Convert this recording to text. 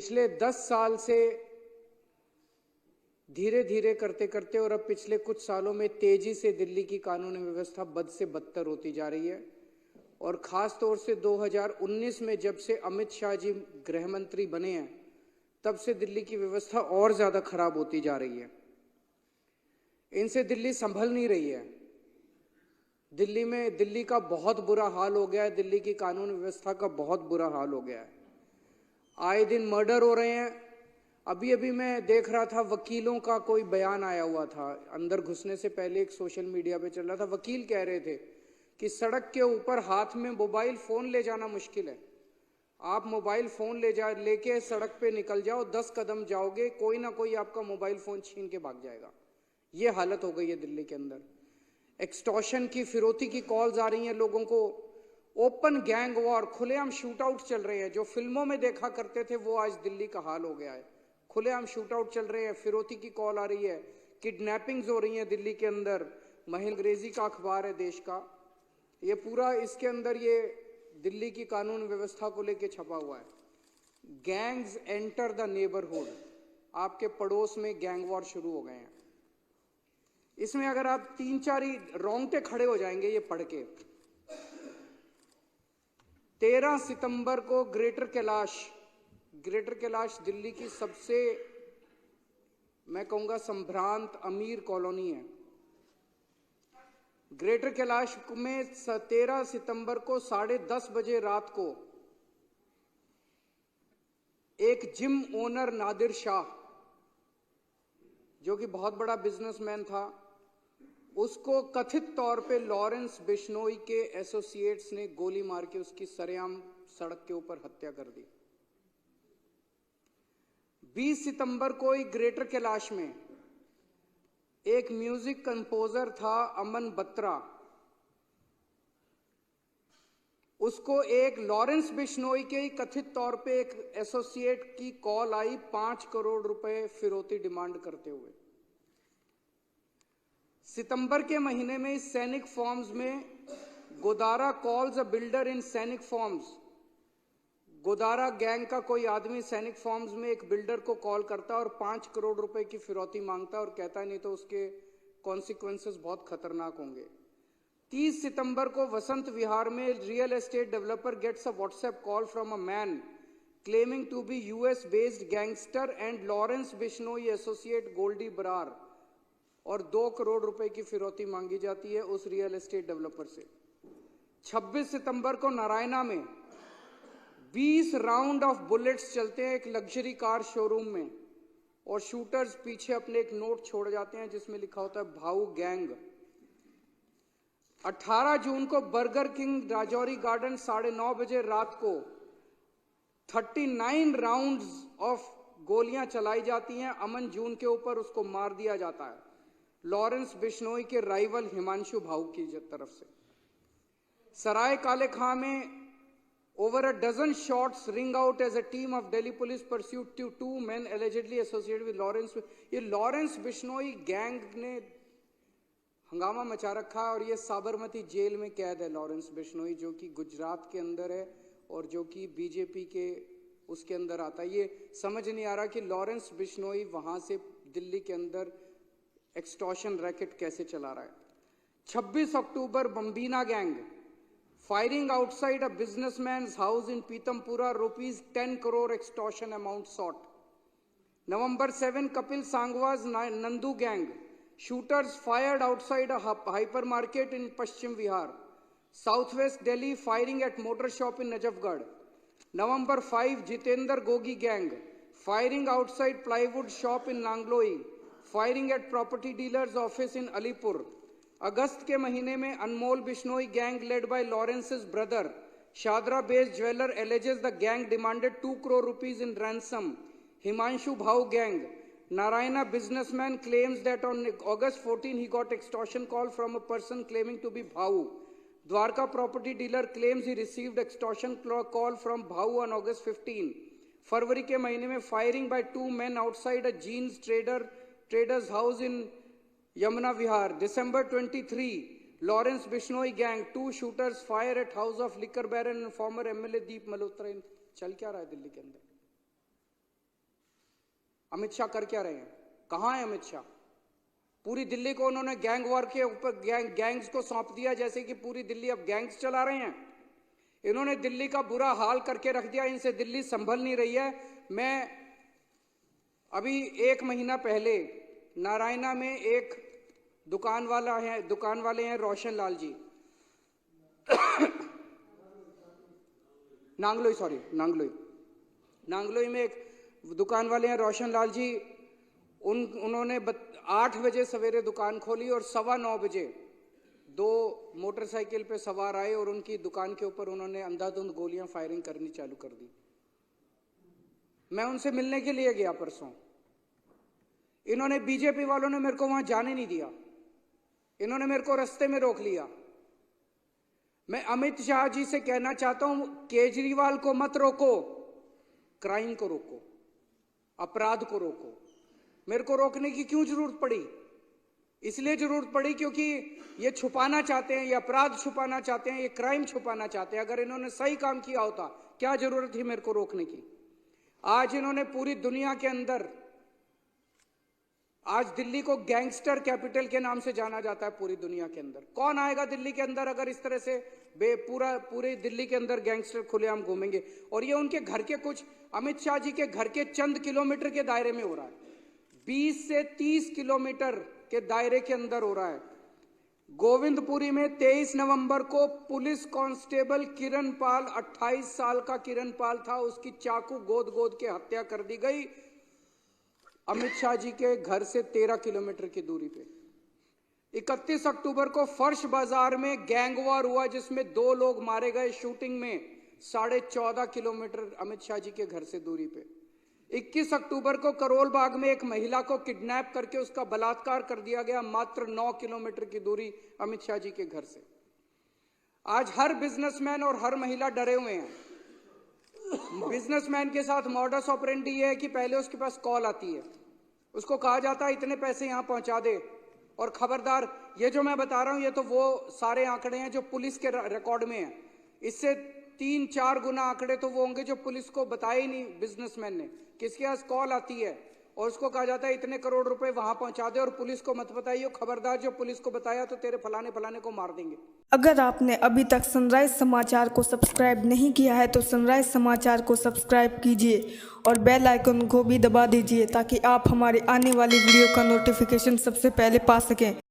पिछले 10 साल से धीरे धीरे करते करते और अब पिछले कुछ सालों में तेजी से दिल्ली की कानून व्यवस्था बद से बदतर होती जा रही है। और खास तौर से 2019 में जब से अमित शाह जी गृह मंत्री बने हैं, तब से दिल्ली की व्यवस्था और ज्यादा खराब होती जा रही है। इनसे दिल्ली संभल नहीं रही है। दिल्ली का बहुत बुरा हाल हो गया है। दिल्ली की कानून व्यवस्था का बहुत बुरा हाल हो गया है। आए दिन मर्डर हो रहे हैं। अभी अभी मैं देख रहा था, वकीलों का कोई बयान आया हुआ था, अंदर घुसने से पहले एक सोशल मीडिया पे चल रहा था। वकील कह रहे थे कि सड़क के ऊपर हाथ में मोबाइल फोन ले जाना मुश्किल है। आप मोबाइल फोन लेके सड़क पे निकल जाओ, 10 कदम जाओगे, कोई ना कोई आपका मोबाइल फोन छीन के भाग जाएगा। ये हालत हो गई है दिल्ली के अंदर। एक्सटॉर्शन की, फिरौती की कॉल्स आ रही हैं लोगों को। ओपन गैंग वॉर, खुलेआम शूट आउट चल रहे हैं। जो फिल्मों में देखा करते थे वो आज दिल्ली का हाल हो गया है। खुलेआम शूट आउट चल रहे हैं, फिरौती की कॉल आ रही है, किडनैपिंग्स हो रही हैं दिल्ली के अंदर। अंग्रेजी का अखबार है देश का, ये पूरा इसके अंदर ये दिल्ली की कानून व्यवस्था को लेके छपा हुआ है। गैंग्स एंटर द नेबरहुड, आपके पड़ोस में गैंग वॉर शुरू हो गए हैं। इसमें अगर आप 3-4 ही रोंगटे खड़े हो जाएंगे ये पढ़ के। 13 सितंबर को ग्रेटर कैलाश दिल्ली की सबसे, मैं कहूंगा, संभ्रांत अमीर कॉलोनी है। ग्रेटर कैलाश में 13 सितंबर को 10:30 बजे रात को एक जिम ओनर नादिर शाह, जो कि बहुत बड़ा बिजनेसमैन था, उसको कथित तौर पे लॉरेंस बिश्नोई के एसोसिएट्स ने गोली मार के उसकी सरेआम सड़क के ऊपर हत्या कर दी। 20 सितंबर को ही ग्रेटर कैलाश में एक म्यूजिक कंपोजर था अमन बत्रा, उसको एक लॉरेंस बिश्नोई के ही कथित तौर पे एक एसोसिएट की कॉल आई 5 करोड़ रुपए फिरौती डिमांड करते हुए। सितंबर के महीने में सैनिक फॉर्म्स में गोदारा कॉल्स अ बिल्डर इन सैनिक फॉर्म्स, गोदारा गैंग का कोई आदमी सैनिक फॉर्म्स में एक बिल्डर को कॉल करता है और 5 करोड़ रुपए की फिरौती मांगता है और कहता है नहीं तो उसके कॉन्सिक्वेंसेस बहुत खतरनाक होंगे। 30 सितंबर को वसंत विहार में real estate developer gets a WhatsApp call from a man claiming to be US based gangster and Lawrence Bishnoi associate Goldy Brar, और 2 करोड़ रुपए की फिरौती मांगी जाती है उस रियल एस्टेट डेवलपर से। 26 सितंबर को नारायणा में 20 राउंड ऑफ बुलेट्स चलते हैं एक लग्जरी कार शोरूम में, और शूटर्स पीछे अपने एक नोट छोड़ जाते हैं जिसमें लिखा होता है भाऊ गैंग। 18 जून को बर्गर किंग राजौरी गार्डन 9:30 बजे रात को 39 राउंड्स ऑफ गोलियां चलाई जाती हैं अमन जून के ऊपर, उसको मार दिया जाता है लॉरेंस बिश्नोई के राइवल हिमांशु भाऊ की तरफ से। सराय काले खां में over a dozen shots ring out as a team of Delhi police pursued 2 men allegedly associated with Lawrence। ये लॉरेंस बिश्नोई गैंग ने हंगामा मचा रखा है और ये साबरमती जेल में कैद है लॉरेंस बिश्नोई, जो कि गुजरात के अंदर है और जो कि बीजेपी के उसके अंदर आता है। ये समझ नहीं आ रहा कि लॉरेंस बिश्नोई वहां से दिल्ली के अंदर एक्सटॉर्शन रैकेट कैसे चला रहा है। 26 अक्टूबर बम्बीना gang firing outside a businessman's house in Pitampura, rupees 10 crore extortion amount sought। November 7, Kapil Sangwa's Nandu gang, shooters fired outside a hypermarket in Paschim Vihar। Southwest Delhi, firing at motor shop in Najafgarh। November 5, Jitendra Gogi gang, firing outside plywood shop in Nangloi, firing at property dealer's office in Alipur। अगस्त के महीने में Anmol Bishnoi gang led by Lawrence's brother Shahdara based jeweller alleges the gang demanded 2 crore rupees in ransom। Himanshu Bhau gang, Narayana businessman claims that on August 14 he got extortion call from a person claiming to be Bhau। Dwarka property dealer claims he received extortion call from Bhau on August 15। फरवरी के महीने में firing by 2 men outside a jeans trader's house in Yamuna Vihar। December 23, Lawrence Bishnoi gang, 2 shooters fire at house of liquor baron and former MLA Deep Malhotra। चल क्या रहा है दिल्ली के अंदर? अमित शाह कर क्या रहे हैं? कहाँ है अमित शाह? पूरी दिल्ली को उन्होंने गैंग वॉर के ऊपर गैंग्स को सौंप दिया, जैसे कि पूरी दिल्ली अब गैंग्स चला रहे हैं। इन्होंने दिल्ली का बुरा हाल करके रख दिया, इनसे दिल्ली संभल नहीं रही है। मैं अभी 1 महीना पहले नारायणा में एक दुकान वाले हैं रोशन लाल जी, नांगलोई में एक दुकान वाले हैं रोशन लाल जी। उन्होंने 8 बजे सवेरे दुकान खोली और 9:15 बजे 2 मोटरसाइकिल पे सवार आए और उनकी दुकान के ऊपर उन्होंने अंधाधुंध गोलियां फायरिंग करनी चालू कर दी। मैं उनसे मिलने के लिए गया परसों। इन्होंने, बीजेपी वालों ने मेरे को वहां जाने नहीं दिया, इन्होंने मेरे को रास्ते में रोक लिया। मैं अमित शाह जी से कहना चाहता हूं, केजरीवाल को मत रोको, क्राइम को रोको, अपराध को रोको। मेरे को रोकने की क्यों जरूरत पड़ी? इसलिए जरूरत पड़ी क्योंकि ये छुपाना चाहते हैं, ये अपराध छुपाना चाहते हैं, ये क्राइम छुपाना चाहते हैं। अगर इन्होंने सही काम किया होता, क्या जरूरत थी मेरे को रोकने की? आज इन्होंने पूरी दुनिया के अंदर, आज दिल्ली को गैंगस्टर कैपिटल के नाम से जाना जाता है पूरी दुनिया के अंदर। कौन आएगा दिल्ली के अंदर अगर इस तरह से पूरे दिल्ली के अंदर गैंगस्टर खुलेआम घूमेंगे? और ये उनके घर के कुछ, अमित शाह जी के घर के चंद किलोमीटर के दायरे में हो रहा है, 20 से 30 किलोमीटर के दायरे के अंदर हो रहा है। गोविंदपुरी में 23 नवंबर को पुलिस कांस्टेबल किरण पाल, 28 साल का किरण पाल था, उसकी चाकू गोद के हत्या कर दी गई अमित शाह जी के घर से 13 किलोमीटर की दूरी पे। 31 अक्टूबर को फर्श बाजार में गैंग वॉर हुआ जिसमें 2 लोग मारे गए शूटिंग में, 14.5 किलोमीटर अमित शाह जी के घर से दूरी पे। 21 अक्टूबर को करोल बाग में एक महिला को किडनैप करके उसका बलात्कार कर दिया गया, मात्र 9 किलोमीटर की दूरी अमित शाह जी के घर से। आज हर बिजनेसमैन और हर महिला डरे हुए हैं। बिजनेसमैन के साथ मॉडस ऑपरेंडी ये है कि पहले उसके पास कॉल आती है, उसको कहा जाता है इतने पैसे यहां पहुंचा दे, और खबरदार, ये जो मैं बता रहा हूं ये तो वो सारे आंकड़े हैं जो पुलिस के रिकॉर्ड में हैं। इससे 3-4 गुना आंकड़े तो वो होंगे जो पुलिस को बताए ही नहीं बिजनेसमैन ने। किसके पास कॉल आती है और उसको कहा जाता है इतने करोड़ रुपए वहां पहुंचा दे और पुलिस को मत बताइए, खबरदार जो पुलिस को बताया तो तेरे फलाने को मार देंगे। अगर आपने अभी तक सनराइज समाचार को सब्सक्राइब नहीं किया है तो सनराइज समाचार को सब्सक्राइब कीजिए और बेल आइकन को भी दबा दीजिए ताकि आप हमारे आने वाली वीडियो का नोटिफिकेशन सबसे पहले पा सकें।